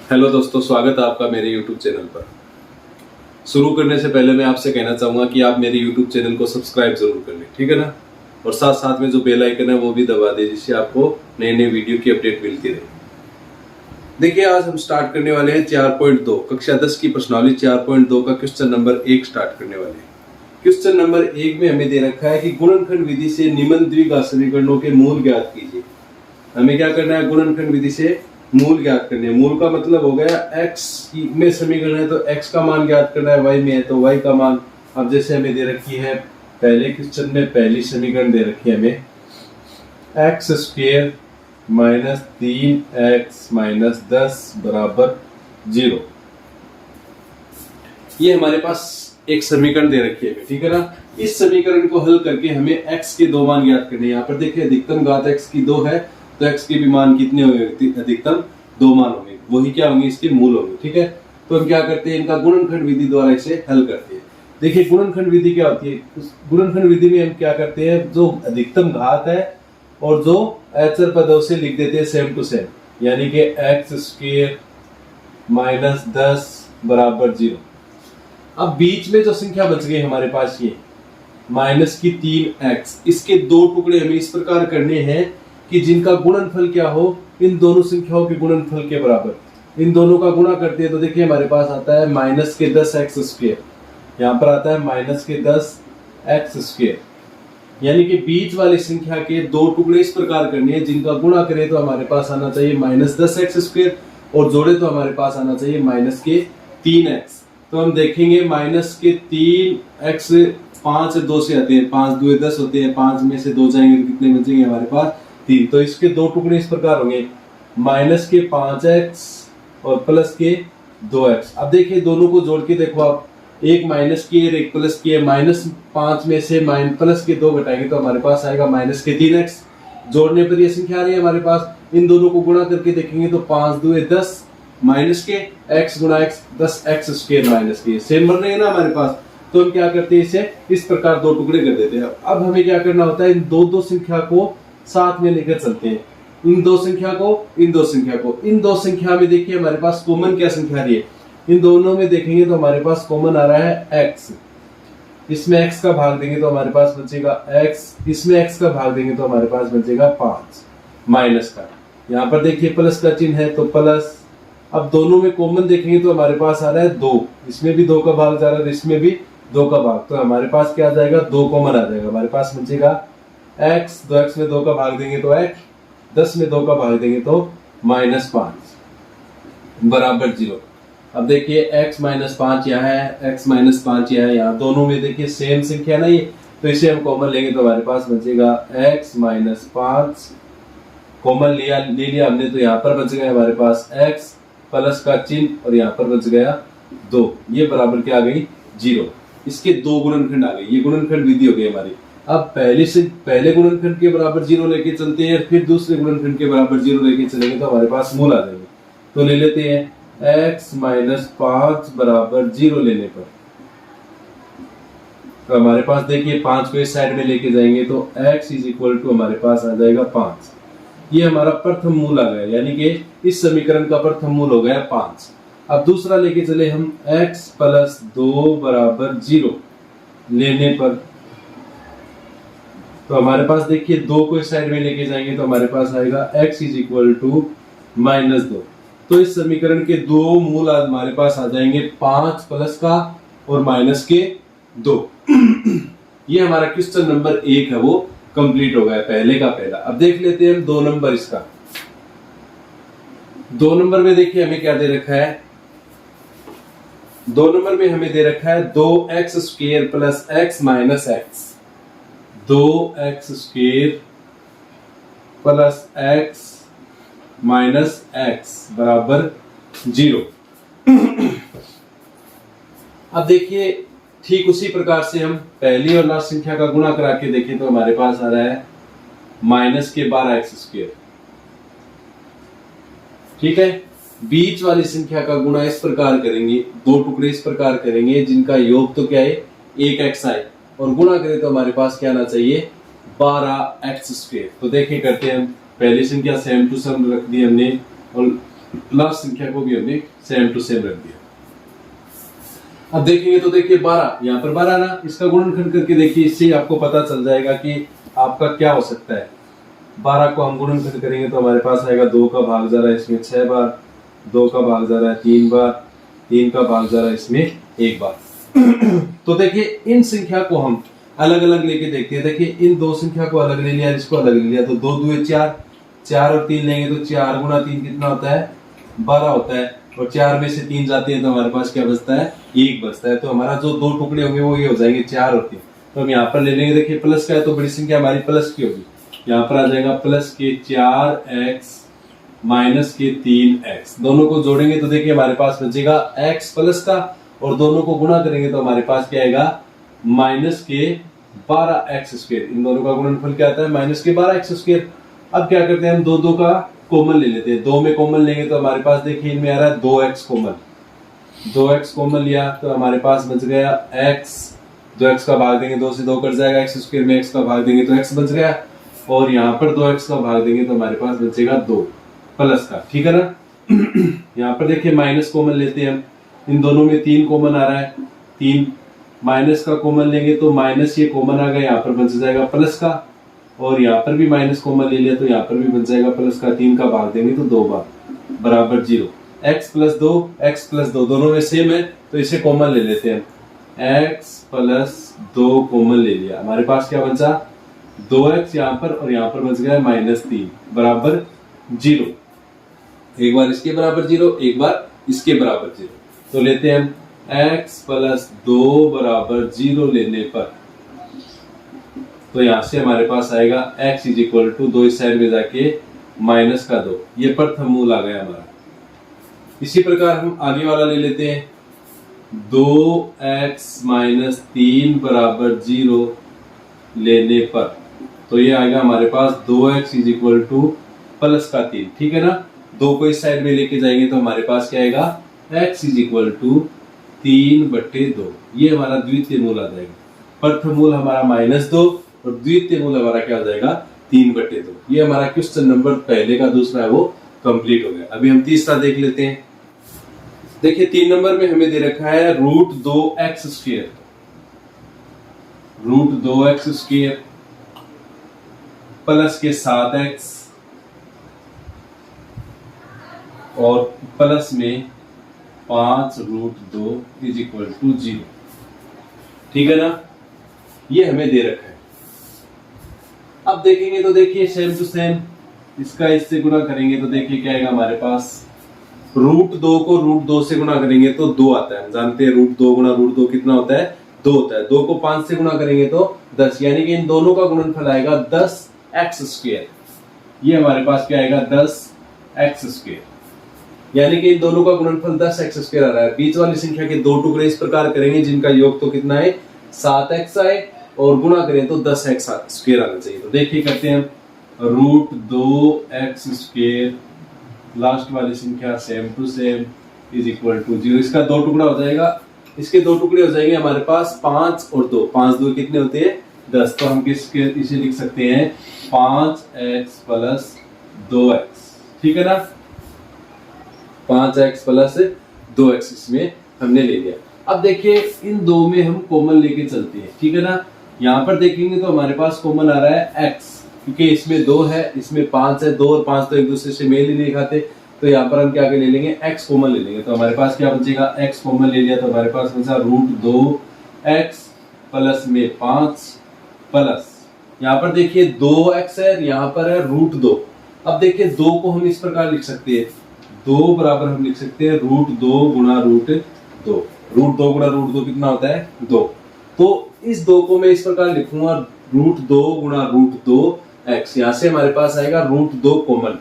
Hello दोस्तों, स्वागत है आपका मेरे YouTube चैनल पर। शुरू करने से पहले मैं आपसे कहना चाहूँगा कि आप मेरे YouTube चैनल को सब्सक्राइब जरूर कर लें, ठीक है ना। और साथ साथ में जो बेल आइकन है वो भी दबा दें, जिससे आपको नए नए वीडियो की अपडेट मिलती रहे। देखिए, आज हम स्टार्ट करने वाले हैं 4.2 कक्षा 10 की प्रश्नावली 4.2 का क्वेश्चन नंबर 1 स्टार्ट करने वाले हैं। क्वेश्चन नंबर 1 में हमें दे रखा है कि गुणनखंड विधि से निम्न द्विघात समीकरणों के मूल ज्ञात कीजिए। हमें क्या करना है? गुणनखंड विधि से मूल ज्ञात करने। मूल का मतलब हो गया x में समीकरण है तो x का मान ज्ञात करना है, y में है तो y का मान। अब जैसे हमें दे रखी है पहले क्वेश्चन में पहली समीकरण दे रखी है हमें x square minus 3x minus 10 बराबर 0। ये हमारे पास एक समीकरण दे रखी है, ठीक है ना। इस समीकरण को हल करके हमें x के दो मान ज्ञात करने। यहाँ पर देखिए अधिकतम घात x की 2 है तो x के भी मान कितने होंगे? अधिकतम 2 मान होंगे, वही क्या होंगे? इसके मूल होंगे, ठीक है। तो हम क्या करते हैं? इनका गुणनखंड विधि द्वारा इसे हल करते हैं। देखिए गुणनखंड विधि क्या होती है? उस गुणनखंड विधि में हम क्या करते हैं? जो अधिकतम घात है और जो अचर पदों से लिख देते हैं सेम टू सेम, यानी कि x स्क्वायर माइनस 10 बराबर 0। अब बीच में जो संख्या बच गई हमारे पास ये माइनस की 3x, इसके दो टुकड़े हमें इस प्रकार करने हैं कि जिनका गुणनफल क्या हो? इन दोनों संख्याओं के गुणनफल के बराबर। इन दोनों का गुणा करते हैं तो देखिए हमारे पास आता है माइनस के 10x स्क्वायर, यहाँ पर आता है माइनस के 10x स्क्वायर। यानी कि बीच वाली संख्या के दो टुकड़े इस प्रकार करने हैं जिनका गुणा करें तो हमारे पास आना चाहिए माइनस 10x स्क्वायर और जोड़े तो हमारे पास आना चाहिए माइनस के 3x। तो हम देखेंगे माइनस के 3x 5 2 से आते हैं, 5 2 10 होते हैं, 5 में से 2 जाएंगे तो कितने बचेंगे हमारे पास? 3। तो इसके दो टुकड़े इस प्रकार होंगे माइनस के 5x और प्लस के 2x। अब देखिए दोनों को जोड़ के देखो आप, एक माइनस की और एक प्लस की है। माइनस 5 में से प्लस के 2 घटाएंगे तो हमारे पास आएगा माइनस के 3x। जोड़ने पर ये संख्या आ रही है हमारे पास। इन दोनों को गुणा करके देखेंगे तो 5 2 10 माइनस के x गुणा x 10x स्क्वायर माइनस के सेम बन रहे हैं ना हमारे पास। तो हम क्या करते हैं? इसे इस प्रकार दो टुकड़े कर देते हैं। अब हमें क्या करना होता है? इन दो संख्या को साथ में लेकर चलते हैं। इन दो संख्या को इन दो संख्या में देखिए हमारे पास कॉमन क्या संख्या रही है? इन दोनों में देखेंगे तो हमारे पास कॉमन आ रहा है x। इसमें x का भाग देंगे तो हमारे पास बचेगा x, इसमें x का भाग देंगे तो हमारे पास बचेगा 5 माइनस का। यहाँ पर देखिए प्लस का चिन्ह है तो प्लस। अब दोनों में कॉमन देखेंगे तो हमारे पास आ रहा है 2, इसमें भी 2 का भाग जा रहा है, इसमें भी 2 का भाग। तो हमारे पास क्या आ जाएगा? 2 कॉमन आ जाएगा। हमारे पास बचेगा x, 2x में 2 का भाग देंगे तो x, 10 में 2 का भाग देंगे तो माइनस 5 बराबर 0। अब देखिए x माइनस 5 यहाँ है, x माइनस 5 यहाँ है। यहाँ दोनों में देखिए सेम संख्या ना ये, तो इसे हम कॉमन लेंगे तो हमारे पास बचेगा x माइनस 5। कॉमन ले लिया हमने तो यहाँ पर बच गया हमारे पास x प्लस का चिन्ह और यहाँ पर बच गया 2। ये बराबर क्या आ गई? 0। इसके दो गुणनखंड आ गए। ये गुणनखंड विधि हो गई हमारी। अब पहले गुणनखंड के बराबर 0 लेके चलते हैं, फिर दूसरे गुणनखंड के बराबर 0 लेके चलेंगे तो हमारे पास मूल आ जाएंगे। तो ले लेते हैं x माइनस 5 बराबर 0 लेने पर तो हमारे पास देखिए 5 को इस साइड में लेके जाएंगे तो x इज इक्वल टू हमारे पास आ जाएगा 5। ये हमारा प्रथम मूल आ गया, यानी कि इस समीकरण का प्रथम मूल हो गया 5। अब दूसरा लेके चले हम x प्लस 2 बराबर 0 लेने पर तो हमारे पास देखिए 2 को इस साइड में लेके जाएंगे तो हमारे पास आएगा x is equal to minus 2। तो इस समीकरण के दो मूल हमारे पास आ जाएंगे 5 प्लस का और माइनस के 2। ये हमारा क्वेश्चन नंबर 1 है वो कंप्लीट हो गया, पहले का पहला। अब देख लेते हैं हम 2 नंबर इसका। 2 नंबर में देखिए हमें क्या दे रखा है? 2 नंबर में हमें दे रखा है 2x square plus x minus x। 2x square plus x minus x बराबर 0। अब देखिए ठीक उसी प्रकार से हम पहली और लास्ट संख्या का गुणा करा के देखें तो हमारे पास आ रहा है माइनस के 12x स्क्वायर, ठीक है। बीच वाली संख्या का गुणा इस प्रकार करेंगे, दो टुकड़े इस प्रकार करेंगे जिनका योग तो क्या है? 1x आए और गुणा करें तो हमारे पास क्या आना चाहिए? 12x square. तो देखिए करते हैं हम, पहली संख्या सेम टू सेम रख दी हमने और लास्ट संख्या को भी हमने सेम टू सेम रख दिया। अब देखेंगे तो देखिए 12, यहाँ पर 12 ना, इसका गुणनखंड करके देखिए, इससे आपको पता चल जाएगा कि आपका क्या हो सकता है। 12 को हम गुणनखंड करेंगे तो हमारे पास आएगा 2 का भाग जा रहा है इसमें 6 बार, 2 का भाग जा रहा है 3 बार, 3 का भाग जा रहा है इसमें 1 बार। तो देखिए इन संख्या को हम अलग अलग लेके देखते हैं। देखिए इन दो संख्या को अलग ले लिया, इसको अलग ले लिया, तो 2 2 4, 4 और 3 लेंगे तो 4 गुना 3 कितना होता है, 12 होता है, और 4 में से 3 जाते हैं तो हमारे पास क्या बचता है, 1 बचता है। तो हमारा जो दो टुकड़े होंगे वो ये हो जाएंगे 4 और 3। तो हम यहाँ पर ले लेंगे, देखिए प्लस का है तो बड़ी संख्या हमारी प्लस की होगी, यहाँ पर आ जाएगा प्लस के 4x माइनस के 3x। दोनों को जोड़ेंगे तो देखिए हमारे पास बचेगा x प्लस का, और दोनों को गुणा करेंगे तो हमारे पास क्या आएगा, माइनस के 12x स्क्वायर। इन दोनों का गुणनफल क्या आता है, माइनस के 12x स्क्वायर। अब क्या करते हैं हम, दो का कॉमन ले लेते हैं। 2 में कॉमन लेंगे तो हमारे पास देखिए इनमें आ रहा है 2x कॉमन, 2x कॉमन लिया तो हमारे पास बच गया x, 2x का भाग देंगे 2 से 2 कट जाएगा, x स्क्वायर में x का भाग देंगे तो x बच गया, और यहाँ पर 2x का भाग देंगे तो हमारे पास बचेगा 2 प्लस का, ठीक है ना। यहाँ पर देखिए माइनस कॉमन लेते हैं हम, इन दोनों में 3 कॉमन आ रहा है, 3 माइनस का कॉमन लेंगे तो माइनस ये कॉमन आ गया, यहाँ पर बच जाएगा प्लस का, और यहाँ पर भी माइनस कॉमन ले लिया तो यहाँ पर भी बच जाएगा प्लस का, 3 का भाग देंगे तो 2 बार बराबर 0। x प्लस 2 दोनों में सेम है तो इसे कॉमन ले लेते हैं, x प्लस 2 कॉमन ले लिया, हमारे पास क्या बचा, 2x यहाँ पर, और यहाँ पर बच गया -3 बराबर 0। एक बार इसके बराबर 0, एक बार इसके बराबर 0, तो लेते हैं हम x प्लस 2 बराबर 0 लेने पर, तो यहां से हमारे पास आएगा x इज इक्वल टू 2 इस साइड में जाके माइनस का 2, ये प्रथम मूल आ गया हमारा। इसी प्रकार हम आगे वाला ले लेते हैं, 2x माइनस 3 बराबर 0 लेने पर, तो ये आएगा हमारे पास 2x is equal two plus का 3, ठीक है ना। 2 को इस साइड में लेके जाएंगे तो हमारे पास क्या आएगा, x इज इक्वल टू 3/2, ये हमारा द्वितीय मूल आ जाएगा। प्रथम मूल हमारा -2 और द्वितीय मूल हमारा क्या हो जाएगा, 3/2। ये हमारा क्वेश्चन नंबर पहले का दूसरा है वो कंप्लीट हो गया। अभी हम तीसरा देख लेते हैं। देखिए 3 नंबर में हमें दे रखा है √2x square, √2x square plus के 7x और प्लस में 5√2 इज इक्वल टू 0, ठीक है ना, ये हमें दे रखा है। अब देखेंगे तो देखिए सेम टू सेम, इसका इससे गुणा करेंगे तो देखिए क्या आएगा हमारे पास, √2 को √2 से गुणा करेंगे तो 2 आता है, हम जानते हैं √2 गुणा √2 कितना होता है, 2 होता है। 2 को 5 से गुणा करेंगे तो 10, यानी कि इन दोनों का गुणनफल आएगा 10x स्क्वायर। ये हमारे पास क्या आएगा, 10x स्क्वायर, यानी कि इन दोनों का गुणनफल 10x स्क्वायर आ रहा है। बीच वाली संख्या के दो टुकड़े इस प्रकार करेंगे जिनका योग तो कितना है, 7x आए, और गुणा करें तो 10x स्क्वायर आना चाहिए। तो देखिए करते हैं, √2x स्क्वायर लास्ट वाली संख्या same to same is equal to 0। इसका दो टुकड़ा हो जाएगा, इसके दो टुकड़े हो जाएंगे हमारे पास 5 और 2, 5 2 कितने होते हैं, 10। तो हम किसके इसे लिख सकते हैं 5x प्लस 2x, ठीक है ना, 5x प्लस 2x इसमें हमने ले लिया। अब देखिए इन दो में हम कॉमन लेके चलते हैं, ठीक है ना। यहाँ पर देखेंगे तो हमारे पास कॉमन आ रहा है x, क्योंकि इसमें 2 है, इसमें 5 है, 2 और 5 तो एक दूसरे से मेल ही नहीं खाते, तो यहाँ पर हम क्या ले लेंगे, x कॉमन ले लेंगे। तो हमारे पास क्या बचेगा, x कॉमन ले लिया तो हमारे पास बचा √2x प्लस में 5 प्लस, यहाँ पर देखिए 2x है, यहाँ पर है √2। अब देखिए 2 को हम इस प्रकार लिख सकते हैं, 2 बराबर हम लिख सकते हैं √2 गुणा √2, √2 गुणा √2 कितना होता है, 2। तो इस 2 को मैं इस प्रकार लिखूंगा √2 गुणा √2x, यहाँ से हमारे पास आएगा √2 कॉमन,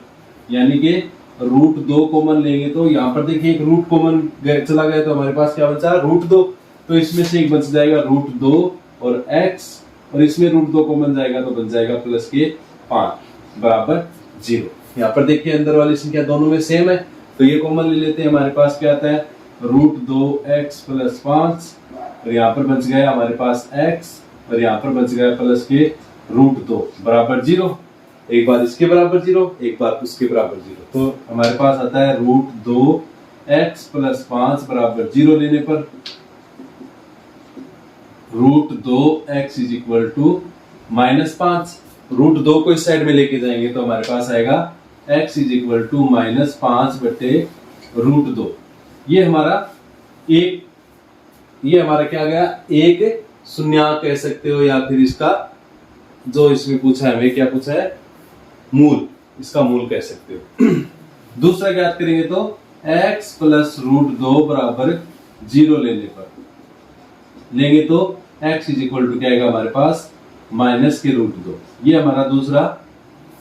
यानी कि √2 कॉमन लेंगे तो यहाँ पर देखिए एक रूट कॉमन चला गया तो हमारे पास क्या बचा, √2। तो इसमें से एक बच जाएगा √2 और x, और इसमें √2 कॉमन जाएगा तो बच जाएगा प्लस के 5 बराबर 0। यहाँ पर देखिए अंदर वाली संख्या दोनों में सेम है तो ये कॉमन ले लेते हैं, हमारे पास क्या आता है √2x प्लस 5, और यहाँ पर बच गया हमारे पास x, और यहाँ पर बच गया प्लस के √2 बराबर 0। एक बार इसके बराबर 0, एक बार उसके बराबर 0। तो हमारे पास आता है √2x + 5 बराबर 0 लेने पर √2x = -5। √2 को इस साइड में लेके जाएंगे तो हमारे पास आएगा x = -5/√2। ये हमारा क्या गया, एक शून्यांक कह सकते हो, या फिर इसका जो इसमें पूछा है, हमें क्या पूछा है, मूल, इसका मूल कह सकते हो। दूसरा ज्ञात करेंगे तो x + √2 बराबर 0 लेंगे तो x = क्या आएगा हमारे पास, -√2। ये हमारा दूसरा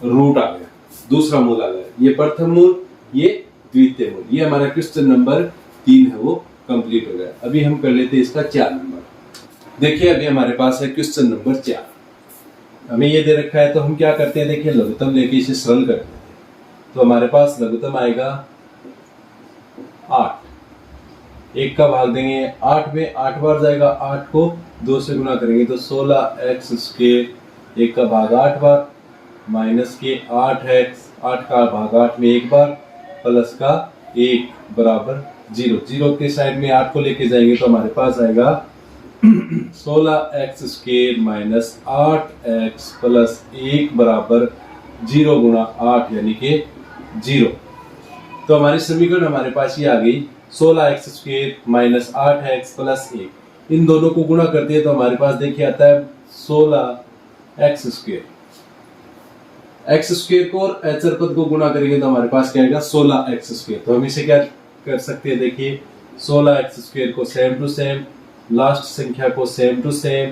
रूट आ गया, दूसरा मूल आ गया। ये प्रथम मूल, ये द्वितीय मूल। ये हमारा क्वेश्चन नंबर 3 है, वो कंप्लीट हो गया। अभी हम कर लेते हैं इसका 4 नंबर। देखिए अभी हमारे पास है क्वेश्चन नंबर 4। हमें ये दे रखा है तो हम क्या करते हैं, देखिए लघुत्तम लेके इसे सरल करते हैं। तो हमारे पास लघुत्तम आएगा 8, 1 का भाग देंगे 8 में, 8 बार जाएगा, 8 को 2 से गुना करेंगे तो 16x², 1 का भाग 8 बार, माइनस के 8x, 8 का भाग 8 में 1 बार, प्लस का 1 बराबर 0। 0 के साइड में 8 को लेके जाएंगे तो हमारे पास आएगा 16x² - 8x + 1 बराबर 0 × 8 यानी कि 0। तो हमारी समीकरण हमारे पास ये आ गई, 16x² - 8x + 1। इन दोनों को गुणा करते हैं तो हमारे पास देखिए आता है 16x²। x² को और अचर पद को गुणा करेंगे तो हमारे पास क्या आएगा, 16x²। तो हम इसे क्या कर सकते हैं, देखिए 16x² को सेम टू सेम, लास्ट संख्या को सेम टू सेम,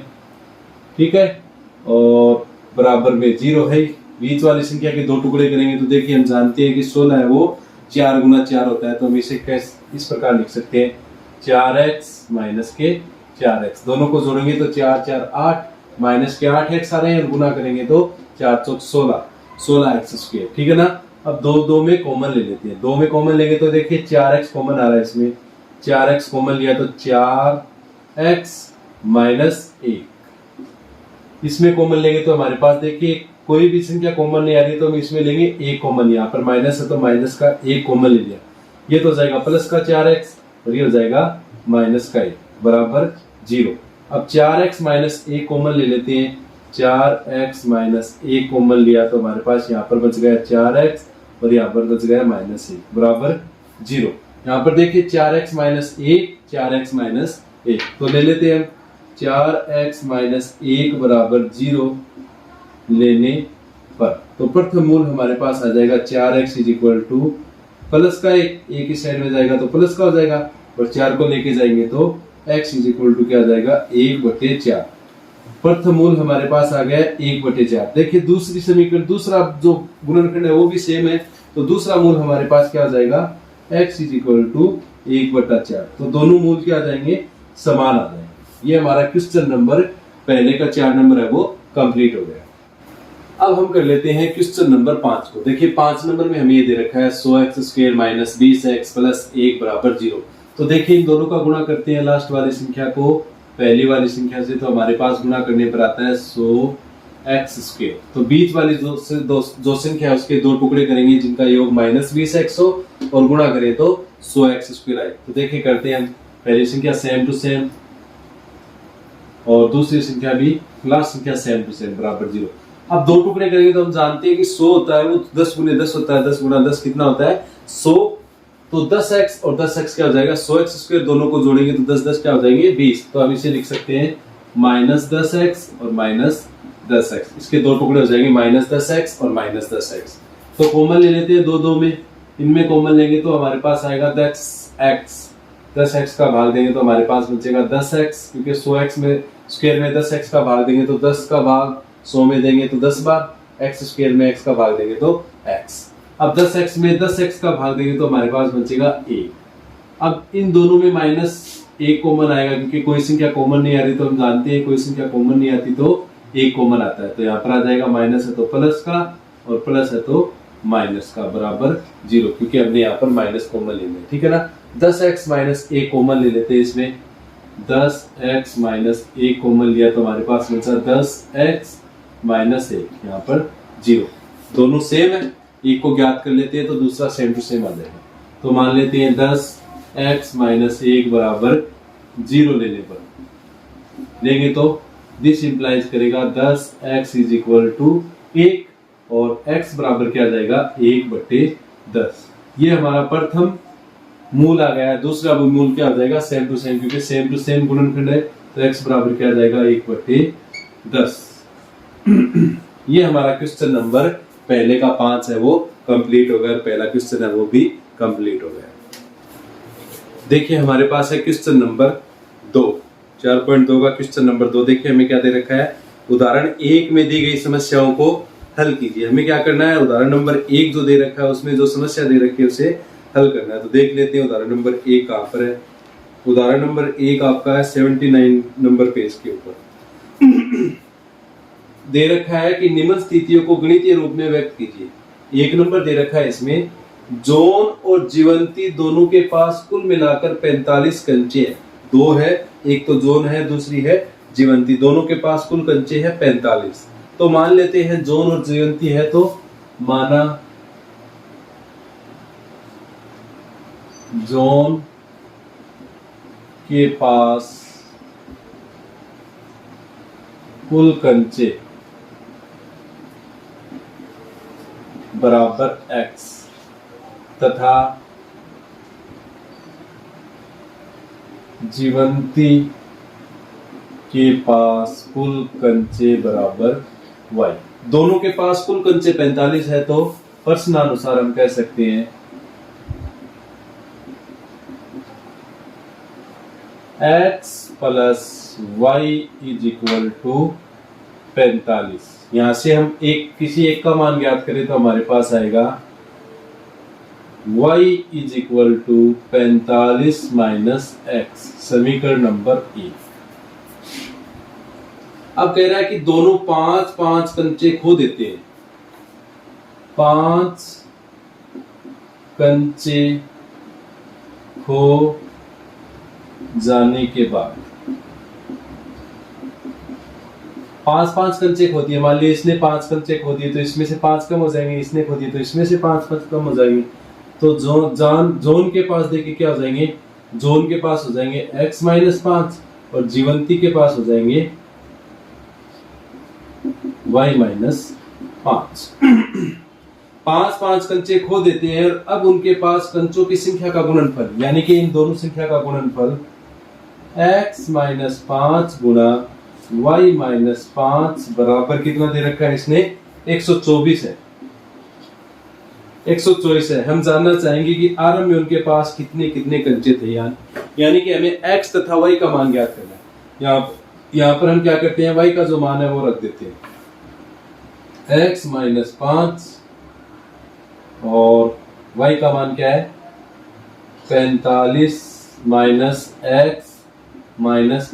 ठीक है, और बराबर में 0 है। बीच वाली संख्या के 2 टुकड़े करेंगे तो देखिए हम जानते हैं कि 16 है वो 4 × 4 होता है। तो हम इसे इस प्रकार लिख सकते हैं, 4x - के 4x, दोनों को जोड़ेंगे तो 4 4 8, माइनस के 8x आ रहे हैं, और गुना करेंगे तो 4 चौक 16, 16x², ठीक है ना। अब 2 में कॉमन ले लेते हैं, 2 में कॉमन लेंगे तो देखिए 4x कॉमन आ रहा है इसमें, 4x कॉमन लिया तो 4x - 1। इसमें कॉमन लेंगे तो हमारे पास देखिए कोई भी संख्या कॉमन नहीं आ रही तो हम इसमें लेंगे 1 कॉमन, यहाँ पर माइनस है तो माइनस का 1 कॉमन ले लिया। ये तो जाएगा प्लस का 4x और ये हो जाएगा माइनस का 1 बराबर 0। अब 4x - 1 कॉमन ले लेते हैं, 4x - 1 कॉमन लिया तो हमारे पास यहाँ पर बच गया 4x और यहाँ पर बच गया -1 बराबर 0। यहाँ पर देखिए 4x - 1, 4x - 1, तो ले लेते हैं हम 4x - 1 बराबर 0 लेने पर। तो प्रथम मूल हमारे पास आ जाएगा 4x = प्लस का 1 ही साइड में जाएगा तो प्लस का हो जाएगा, और 4 को लेके जाएंगे तो x = क्या आ जाएगा, 1/4। प्रथम मूल हमारे पास आ गया 1/4। देखिए दूसरी समीकरण, दूसरा जो गुणनखंड है वो भी सेम है, तो दूसरा मूल हमारे पास क्या आ जाएगा, x = 1/4। तो दोनों मूल क्या आ जाएंगे, समान आ जाएंगे। ये हमारा क्वेश्चन नंबर पहले का 4 नंबर है वो कंप्लीट हो गया। अब हम कर लेते हैं क्वेश्चन नंबर 5 को। देखिए 5 नंबर में हमें ये दे रखा है 100x² - 20x + 1 बराबर 0। तो देखिए इन दोनों का गुणा करते हैं लास्ट वाली संख्या को पहली वाली संख्या से, तो हमारे पास गुणा करने पर आता है 100x²। तो बीच वाली जो संख्या है उसके 2 टुकड़े करेंगे जिनका योग -20x हो, और गुणा करें तो 100x² आए। तो देखिए करते हैं हम, पहली संख्या सेम टू सेम और दूसरी संख्या भी लास्ट संख्या सेम टू सेम बराबर 0। अब 2 टुकड़े करेंगे तो हम जानते हैं कि 100 होता है वो 10 × 10 होता है, 10 × 10 कितना होता है, 100। तो 10x और 10x क्या हो जाएगा, 100x², दोनों को जोड़ेंगे तो 10 10 क्या हो जाएंगे, 20। तो हम इसे लिख सकते हैं -10x और -10x। इसके 2 टुकड़े हो जाएंगे -10x और -10x। तो कॉमन ले लेते हैं 2 में, इनमें कॉमन लेंगे तो हमारे पास आएगा 10x। 10x का भाग देंगे तो हमारे पास बचेगा 10x, क्योंकि 100x में स्क्वायर में 10x का भाग देंगे तो 10 का भाग 100 में देंगे तो 10 बार, x² में x का भाग देंगे तो x। अब 10x में 10x का भाग देंगे तो हमारे पास बचेगा 1। अब इन दोनों में -1 कॉमन आएगा, क्योंकि कोई संख्या कॉमन नहीं आ रही, तो हम जानते हैं कोई संख्या कॉमन नहीं आती तो 1 कॉमन आता है। तो यहाँ पर आ जाएगा माइनस है तो प्लस का, और प्लस है तो माइनस का बराबर 0, क्योंकि हमने यहाँ पर माइनस कॉमन लेना है, ठीक है ना। 10x - 1 कॉमन ले लेते हैं इसमें, 10x - 1 कॉमन लिया तो हमारे पास बचा 10x - 1, यहाँ पर 0। दोनों सेम है, एक को ज्ञात कर लेते हैं तो दूसरा सेम टू सेम आ जाएगा। तो मान लेते हैं 10x - 1 बराबर 0 लेने पर लेंगे तो दिस इंप्लाइज करेगा 10x = 1 और x बराबर क्या आ जाएगा 1/10। ये हमारा प्रथम मूल आ गया। दूसरा मूल क्या आ जाएगा सेम टू सेम, क्योंकि सेम टू सेम गुणनखंड है तो x बराबर क्या आ जाएगा 1/10। ये हमारा क्वेश्चन नंबर पहले का 5 है वो कंप्लीट हो गया, पहला क्वेश्चन है वो भी कंप्लीट हो गया। देखिए हमारे पास है क्वेश्चन नंबर 2, 4.2 का क्वेश्चन नंबर 2। देखिए हमें क्या दे रखा है, उदाहरण 1 में दी गई समस्याओं को हल कीजिए। हमें क्या करना है, उदाहरण नंबर 1 जो दे रखा है उसमें जो समस्या दे रखी है उसे हल करना है। तो देख लेते हैं उदाहरण नंबर 1 कहाँ पर है। उदाहरण नंबर 1 आपका है 79 नंबर पेज के ऊपर। दे रखा है कि निम्न स्थितियों को गणितीय रूप में व्यक्त कीजिए। 1 नंबर दे रखा है, इसमें जॉन और जीवंती दोनों के पास कुल मिलाकर 45 कंचे हैं। 2 है, एक तो जॉन है दूसरी है जीवंती, दोनों के पास कुल कंचे हैं 45। तो मान लेते हैं जॉन और जीवंती है, तो माना जॉन के पास कुल कंचे बराबर x तथा जीवंती के पास कुल कंचे बराबर y। दोनों के पास कुल कंचे 45 है, तो प्रश्नानुसार हम कह सकते हैं x + y = 45। यहां से हम किसी एक का मान ज्ञात करें तो हमारे पास आएगा y = 45 - x, समीकरण नंबर 1। अब कह रहा है कि दोनों 5-5 कंचे खो देते हैं। 5 कंचे खो जाने के बाद 5-5 कंचे खो दिए। मान लीजिए इसने 5 कंचे खो दिए तो इसमें से 5 कम हो जाएंगे, इसने खो दिए तो इसमें से 5 कम हो जाएंगे। तो जोन के पास देखिए क्या हो जाएंगे, जोन के पास हो जाएंगे x - 5 और जीवंती के पास हो जाएंगे y - 5। 5-5 कंचे खो देते हैं और अब उनके पास कंचों की संख्या का गुणनफल, यानी कि इन दोनों संख्या का गुणनफल x - 5 गुणा y - 5 बराबर कितना दे रखा है इसने 124 है। 124 है। हम जानना चाहेंगे कि आरंभ में उनके पास कितने कितने कंचे थे, यानी कि हमें x तथा y का मान ज्ञात करना है। यहाँ पर हम क्या करते हैं, y का जो मान है वो रख देते हैं, x - 5 और y का मान क्या है 45 - x -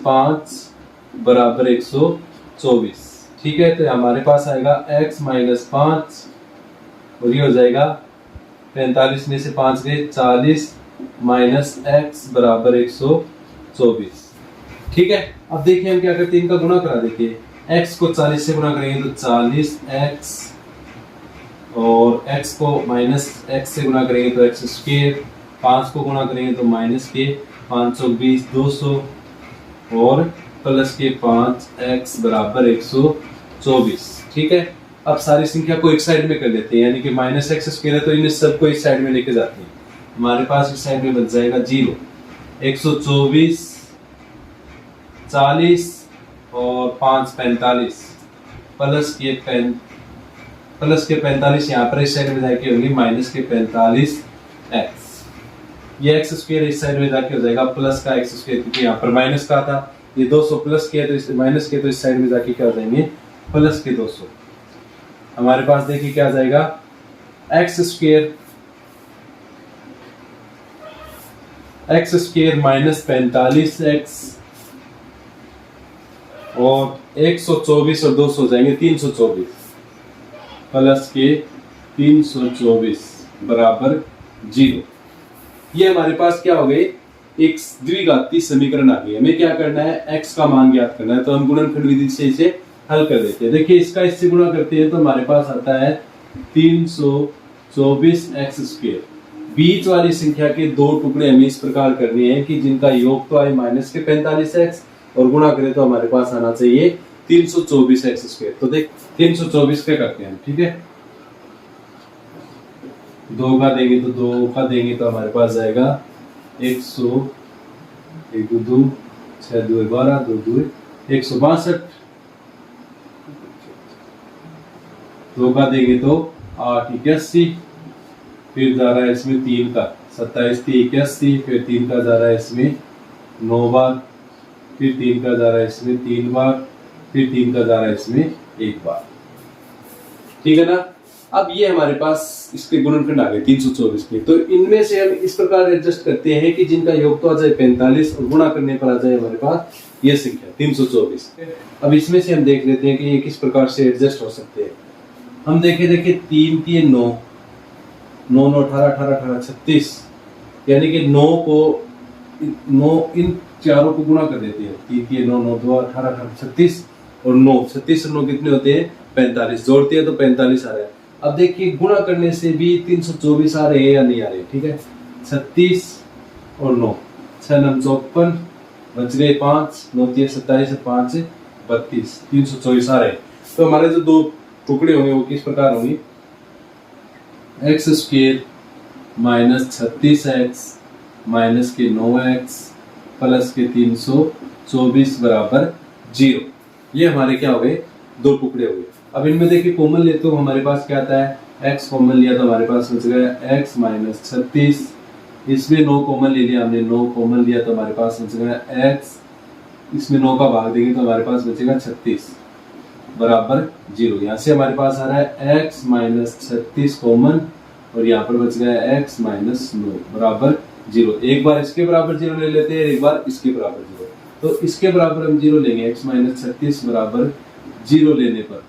5 बराबर 124। ठीक है, तो हमारे पास आएगा x - 5 और ये हो जाएगा 45 में से 5 गए 40 - x बराबर 124। ठीक है, अब देखिए हम क्या करते हैं, इनका गुणा करा देते हैं। x को 40 से गुणा करेंगे तो 40x और x को -x से गुणा करेंगे तो x², 5 को गुणा करेंगे तो -k, 520 200 और प्लस के 5x बराबर 124। ठीक है, अब सारी संख्या को एक साइड में कर लेते हैं, यानी कि -x² है तो इन सबको इस साइड में लेके जाते हैं। हमारे पास इस साइड में बच जाएगा 0, 124 40 और 5 45 प्लस के 45 यहाँ पर इस साइड में जाके होंगे -45x। ये x² इस साइड में जाके हो जाएगा प्लस का x², क्योंकि यहाँ पर माइनस का था। ये 200 प्लस के तो इस माइनस के तो इस साइड में जाके क्या हो जाएंगे प्लस के 200। हमारे पास देखिए क्या आ जाएगा x² -45x और 124 और 200 हो जाएंगे 324 प्लस के 324 बराबर 0। ये हमारे पास क्या हो गए, एक द्विघाती समीकरण आ गई। हमें क्या करना है, x का मान ज्ञात करना है, तो हम गुणनखंड विधि से इसे हल कर देते हैं। देखिए इसका इससे गुणा करते हैं तो हमारे पास आता है 324x²। बीच वाली संख्या के दो टुकड़े हमें इस प्रकार करने हैं कि जिनका योग तो आए माइनस के 45x और गुणा करें तो हमारे पास आना चाहिए 324x²। तो देख 324 के करते हैं, ठीक है। 2 का देंगे तो 2 का देंगे तो हमारे पास जाएगा 100, 1 2 2 6 2 12 2 2 162। 2 का देंगे तो 8 81, फिर जा रहा है इसमें 3 का 27 3 81, फिर 3 का जा रहा है इसमें 9 बार, फिर 3 का जा रहा है इसमें 3 बार, फिर 3 का जा रहा है इसमें 1 बार, ठीक है ना। अब ये हमारे पास इसके गुणनखंड आ गए 324 के। तो इनमें से हम इस प्रकार एडजस्ट करते हैं कि जिनका योग तो आ जाए 45 और गुणा करने पर आ जाए हमारे पास ये संख्या 324। अब इसमें से हम देख लेते हैं कि ये किस प्रकार से एडजस्ट हो सकते हैं। हम देखें 3 3 9 9 9 18 18 18 36, यानी कि 9 इन चारों को गुणा कर देते हैं। 3 3 9 9 2 18 18 36 और 9 36 और 9 कितने होते हैं 45, जोड़ते हैं तो 45 आ रहा है। अब देखिए गुणा करने से भी 324 आ रहे हैं या नहीं आ रहे, ठीक है। 36 और 9 6 9 54, बच गए 5, 9 3 27 और 5 32, 324 आ रहे हैं। तो हमारे जो दो टुकड़े होंगे वो किस प्रकार होंगे, x² माइनस 36x माइनस के 9x प्लस के 324 बराबर 0। ये हमारे क्या हो गए, दो टुकड़े हो गए। अब इनमें देखिए कॉमन लेते तो हमारे पास क्या आता है, x कॉमन लिया तो हमारे पास बच गया x माइनस 36, इसमें 9 कॉमन ले लिया हमने, 9 कॉमन लिया तो हमारे पास बच गया x, इसमें 9 का भाग देंगे तो हमारे पास बचेगा 36 बराबर 0। यहाँ से हमारे पास आ रहा है x माइनस 36 कॉमन और यहाँ पर बच गया x माइनस 9 बराबर 0। एक बार इसके बराबर 0 ले लेते हैं, एक बार इसके बराबर 0। तो इसके बराबर हम 0 लेंगे, x माइनस 36 बराबर 0 लेने पर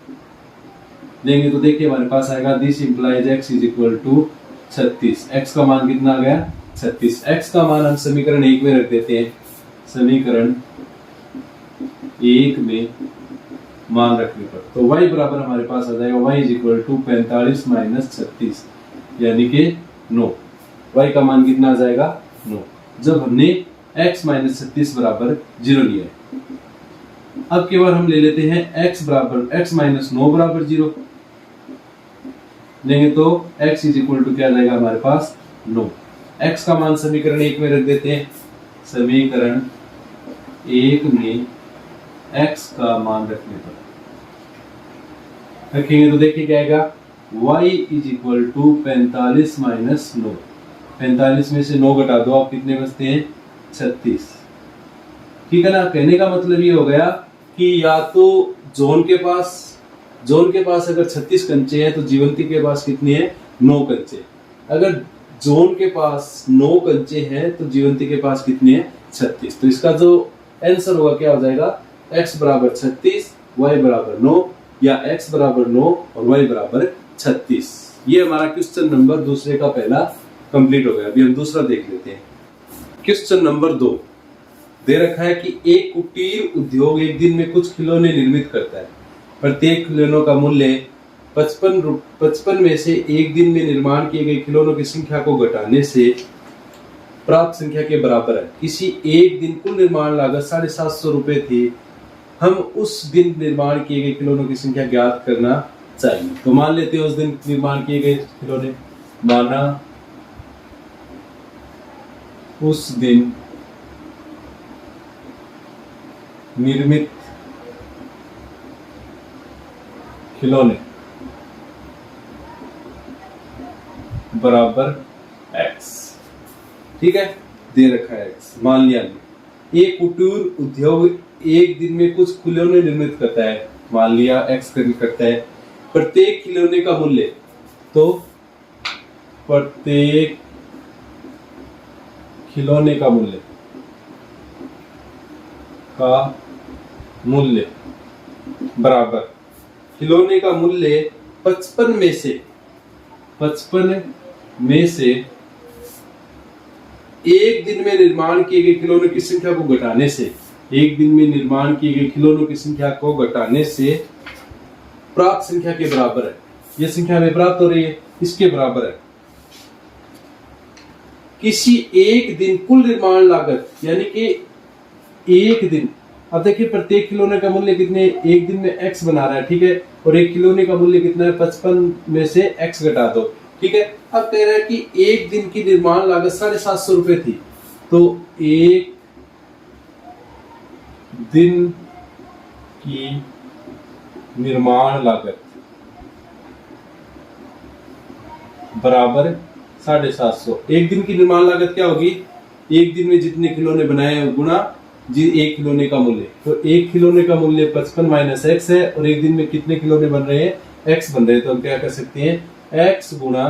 लेंगे तो देखिए हमारे पास आएगा this implies x is equal to 36। x का मान कितना आ गया 36। x का मान हम समीकरण 1 में रख देते हैं। समीकरण 1 में मान रखने पर तो y बराबर हमारे पास आ जाएगा y is equal to 45 minus 36 यानी कि 9। y का मान कितना आ जाएगा 9, जब हमने x माइनस 36 बराबर 0 लिया है। अब केवल हम ले लेते हैं x माइनस 9 बराबर 0 लेंगे तो x इज इक्वल टू क्या आ जाएगा हमारे पास 9। x का मान समीकरण 1 में रख देते हैं। समीकरण 1 में x का मान रखने पर रखेंगे तो देखिए क्या आएगा, y is equal to 45 minus 9। 45 में से 9 घटा दो, आप कितने बचते हैं 36, ठीक है ना। कहने का मतलब ये हो गया कि या तो जॉन के पास अगर 36 कंचे हैं तो जीवंती के पास कितनी है 9 कंचे। अगर जॉन के पास 9 कंचे हैं तो जीवंती के पास कितनी है 36। तो इसका जो आंसर होगा क्या हो जाएगा, x बराबर 36 y बराबर 9 या x बराबर 9 और y बराबर 36। ये हमारा क्वेश्चन नंबर दूसरे का पहला कंप्लीट हो गया। अभी हम दूसरा देख लेते हैं। क्वेश्चन नंबर 2 दे रखा है कि एक कुटीर उद्योग एक दिन में कुछ खिलौने निर्मित करता है। प्रत्येक खिलौनों का मूल्य 55 में से एक दिन में निर्माण किए गए खिलौनों की संख्या को घटाने से प्राप्त संख्या के बराबर है। किसी एक दिन कुल निर्माण लागत 750 रुपए थी। हम उस दिन निर्माण किए गए खिलौनों की संख्या ज्ञात करना चाहिए। तो मान लेते हैं उस दिन निर्माण किए गए खिलौने, माना उस दिन निर्मित खिलौने बराबर x, ठीक है, दे रखा है x। मान लिया एक कुटीर उद्योग एक दिन में कुछ खिलौने निर्मित करता है, मान लिया x करता है। प्रत्येक खिलौने का मूल्य, तो प्रत्येक खिलौने का मूल्य बराबर खिलौने का मूल्य 55 में से एक दिन में निर्माण किए गए खिलौनों की संख्या को घटाने से, एक दिन में निर्माण किए गए खिलौनों की संख्या को घटाने से प्राप्त संख्या के बराबर है। ये संख्या हमें प्राप्त हो रही है, इसके बराबर है किसी एक दिन कुल निर्माण लागत, यानी कि एक दिन। अब देखिए प्रत्येक खिलौने का मूल्य कितने, एक दिन में x बना रहा है, ठीक है, और एक खिलौने का मूल्य कितना है, 55 में से x घटा दो, ठीक है। अब कह रहा है कि एक दिन की निर्माण लागत 750 रुपए थी, तो एक दिन की निर्माण लागत बराबर 750। एक दिन की निर्माण लागत क्या होगी, एक दिन में जितने खिलौने बनाए हैं गुणा एक खिलौने का मूल्य। तो एक खिलौने का मूल्य 55 माइनस x है, और एक दिन में कितने खिलौने बन रहे हैं, x बन रहे हैं, तो हम क्या कर सकते हैं, x गुणा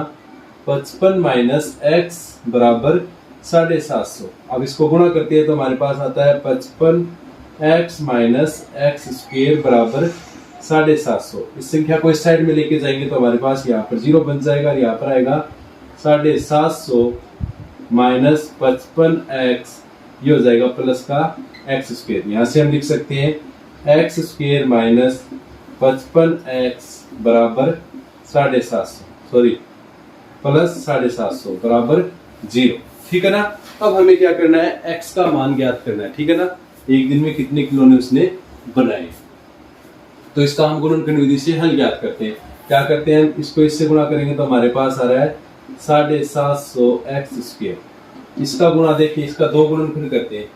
55 माइनस x बराबर 750। अब इसको गुणा करते हैं तो हमारे पास आता है 55x माइनस x स्क्वायर बराबर 750। इस संख्या को इस साइड में लेके जाएंगे तो हमारे पास यहाँ पर 0 बन जाएगा, और यहाँ पर आएगा 750 माइनस 55x, ये हो जाएगा प्लस का x स्क्वायर। यहाँ से हम लिख सकते हैं x स्क्वायर माइनस 55x बराबर 750, सॉरी प्लस 750 बराबर 0, ठीक है ना। अब हमें क्या करना है, x का मान ज्ञात करना है, ठीक है ना, एक दिन में कितने खिलौने उसने बनाए। तो इसका हम गुणनखंड विधि से हल ज्ञात करते हैं। क्या करते हैं, इसको इससे गुणा करेंगे तो हमारे पास आ रहा है 750x स्क्वायर। इसका गुणा देखिए, इसका दो गुणनखंड करते हैं,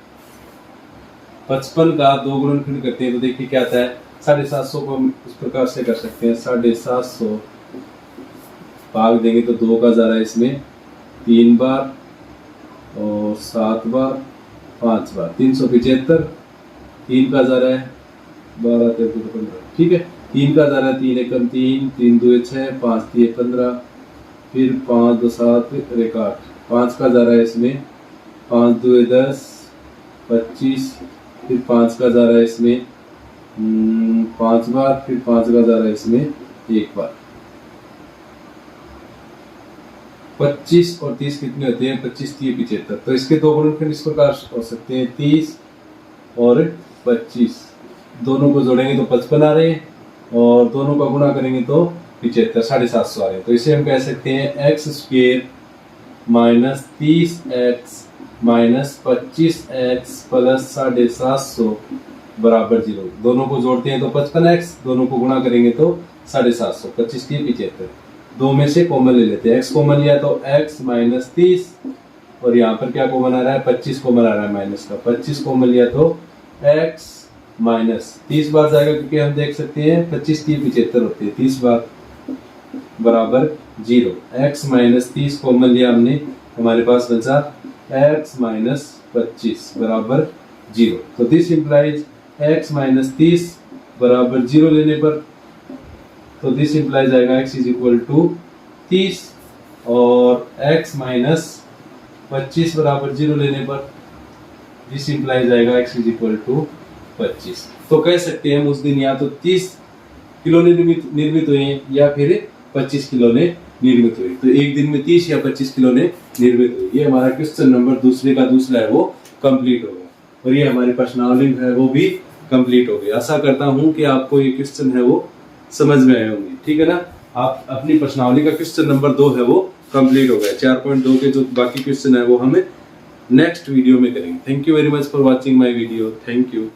55 का दो गुणनखंड करते हैं तो देखिए क्या आता है, 750 को हम इस प्रकार से कर सकते हैं, 750 भाग देंगे तो 2 का जा रहा है इसमें 3 बार, और 7 बार, 5 बार, 375, 3 का जा रहा है 12, 13, 15, ठीक है, 3 का जा रहा है 3 एकम 3, 3 2 6, 5 3 15, फिर 5 2 7 1 8, 5 का जा रहा है इसमें 5 2 10 25, फिर 5 का जा रहा है इसमें 5 बार, फिर 5 का जा रहा है इसमें 1 बार। 25 और 30 कितने होते हैं, 25 30 75, तो इसके दो गुणनखंड इस प्रकार हो सकते हैं, 30 और 25, दोनों को जोड़ेंगे तो 55 आ रहे हैं, और दोनों का गुणा करेंगे तो 75, 750 आ रहे हैं। तो इसे हम कह सकते हैं x square minus 30x minus 25x plus 750 बराबर 0। दोनों को जोड़ते हैं तो 55x, दोनों को गुणा करेंगे तो 750, 25 30 75, दो में से कॉमन ले लेते हैं, x कॉमन लिया तो x माइनस 30, और यहाँ पर क्या कॉमन आ रहा है, 25 कॉमन आ रहा है माइनस का, 25 कॉमन लिया तो x माइनस 30 बार जाएगा, क्योंकि हम देख सकते हैं 25 30 75 होते हैं, 30 बार बराबर 0। x माइनस 30 कॉमन लिया हमने, हमारे पास बचा x माइनस 25 बराबर 0। तो दिस इंप्लाइज x माइनस 30 बराबर 0 लेने पर, तो दिस इंप्लाइज आएगा x इज इक्वल टू 30, और x माइनस 25 बराबर 0 लेने पर दिस इंप्लाइज आएगा x इज इक्वल टू 25। तो कह सकते हैं हम उस दिन या तो 30 खिलौने निर्मित हुए हैं, या फिर 25 खिलौने निर्मित हुए। तो एक दिन में 30 या 25 खिलौने निर्मित हुए। ये हमारा क्वेश्चन नंबर दूसरे का दूसरा है वो कंप्लीट हो गया, और ये हमारी प्रश्नावली है वो भी कंप्लीट हो गई। आशा करता हूँ कि आपको ये क्वेश्चन है वो समझ में आए होंगे, ठीक है ना। आप अपनी प्रश्नावली का क्वेश्चन नंबर 2 है वो कंप्लीट हो गया। 4.2 के जो बाकी क्वेश्चन है वो हमें नेक्स्ट वीडियो में करेंगे। Thank you very much for watching my video. Thank you.